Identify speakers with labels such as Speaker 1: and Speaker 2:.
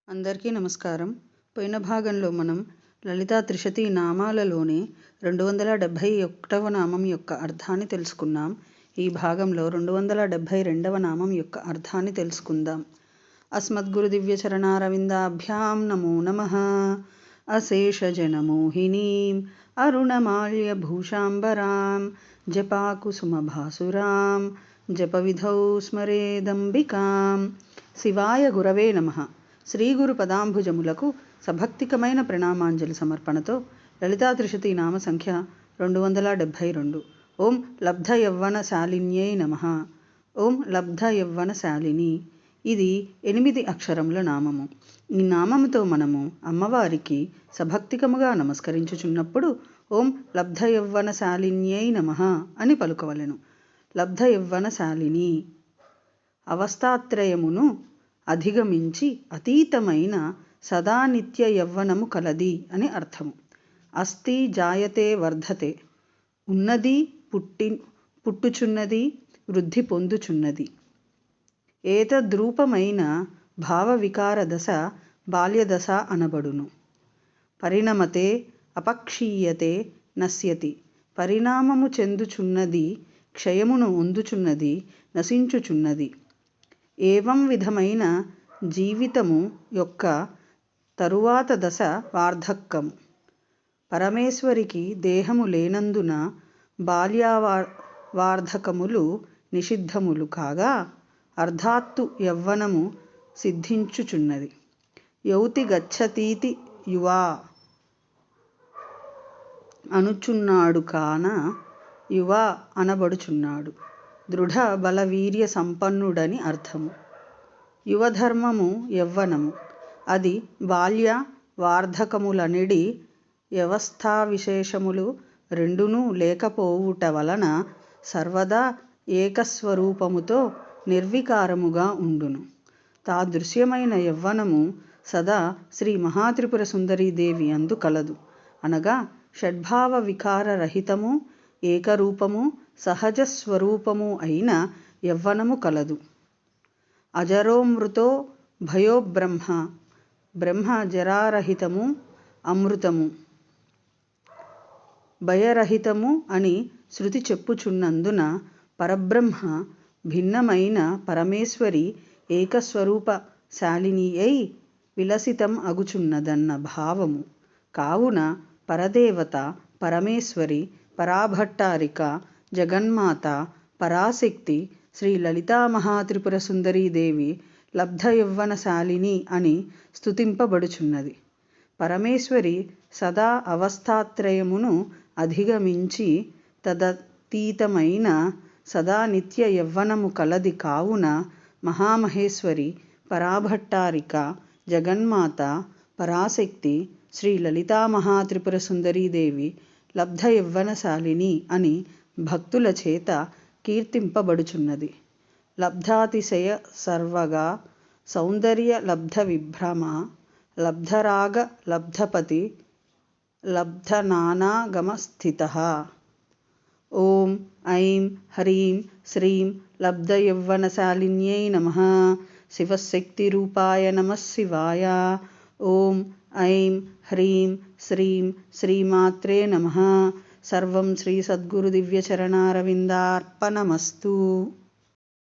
Speaker 1: అందరికీ నమస్కారం. పోయిన భాగంలో మనం లలితా త్రిశతి నామాలలోని 271వ నామం యొక్క అర్థాన్ని తెలుసుకున్నాం. ఈ భాగంలో 272వ నామం యొక్క అర్థాన్ని తెలుసుకుందాం. అస్మద్గురు దివ్య చరణారవిందాభ్యాం నమో నమః. అశేషజనమోహినీం అరుణమాల్య భూషాంబరాం జపాకుసుమభాసురాం జపవిధౌ స్మరేదంబికాం. శివాయ గురవే నమః. శ్రీ గురు పదాంభుజములకు సభక్తికమైన ప్రణామాంజలి సమర్పణతో లలితా త్రిశతి నామ సంఖ్య 272. ఓం లబ్ధ యవ్వన శాలిన్యై నమః. ఓం లబ్ధ యవ్వన శాలిని. ఇది 8 అక్షరముల నామము. ఈ నామముతో మనము అమ్మవారికి సభక్తికముగా నమస్కరించుచున్నప్పుడు ఓం లబ్ధ యవ్వన శాలిన్యై నమః అని పలుకవలెను. లబ్ధ యవ్వన శాలిని అవస్థాత్రయమును అధిగమించి అతీతమైన సదానిత్య యవ్వనము కలది అని అర్థము. అస్థి జాయతే వర్ధతే, ఉన్నది పుట్టుచున్నది వృద్ధి పొందుచున్నది. ఏతద్రూపమైన భావ వికార దశ బాల్యదశ అనబడును. పరిణమతే అపక్షీయతే నశ్యతి, పరిణామము చెందుచున్నది, క్షయమును ఒందుచున్నది, నశించుచున్నది. ఏవం విధమైన జీవితము యొక్క తరువాత దశ వార్ధక్కము. పరమేశ్వరికి దేహము లేనందున బాల్యవార్ధకములు నిషిద్ధములు కాగా అర్ధాత్తు యవ్వనము సిద్ధించుచున్నది. యౌతి గచ్చతీతి యువా అనుచున్నాడు కాన యువ అనబడుచున్నాడు. దృఢ బలవీర్య సంపన్నుడని అర్థము. యువధర్మము యవ్వనము. అది బాల్య వార్ధకములనిడి వ్యవస్థా విశేషములు రెండునూ లేకపోవుట వలన సర్వదా ఏకస్వరూపముతో నిర్వికారముగా ఉండును. తాదృశ్యమైన యవ్వనము సదా శ్రీ మహాత్రిపుర సుందరీదేవి అందు కలదు. అనగా షడ్భావ వికార రహితము, ఏకరూపము, సహజ స్వరూపము అయిన యవ్వనము కలదు. అజరోమృతో భయో బ్రహ్మ, బ్రహ్మ జరారహితము, అమృతము భయరహితము అని శృతి చెప్పుచున్నందున పరబ్రహ్మ భిన్నమైన పరమేశ్వరి ఏకస్వరూప శాలిని అయి విలసితం అగుచున్నదన్న భావము. కావున పరదేవత పరమేశ్వరి, పరాభట్టారిక, జగన్మాత, పరాశక్తి శ్రీ లలితా మహాత్రిపుర సుందరీదేవి లబ్ధ యవ్వన శాలిని అని స్తుతింపబడుచున్నది. పరమేశ్వరి సదా అవస్థాత్రయమును అధిగమించి తదతీతమైన సదా నిత్య యవ్వనము కలది. కావున మహామహేశ్వరి, పరాభట్టారిక, జగన్మాత, పరాశక్తి శ్రీ లలితా మహాత్రిపుర సుందరీదేవి లబ్ధ యవ్వన శాలిని అని భక్తుల చేత కీర్తింపబడుచున్నది. లబ్ధాతిశయ సర్వగా సౌందర్య లబ్ధ విభ్రమ, లబ్ధరాగ లబ్ధపతి, లబ్ధనానాగమ స్థితః. ఓం ఐం హ్రీం శ్రీం లబ్ధ యవ్వన శాలిన్యై నమః. శివశక్తి రూపాయ నమః శివాయ. ఓం ఐం హ్రీం శ్రీం శ్రీమాత్రే నమః. సర్వం శ్రీ సద్గురు దివ్య చరణారవిందార్పణమస్తు.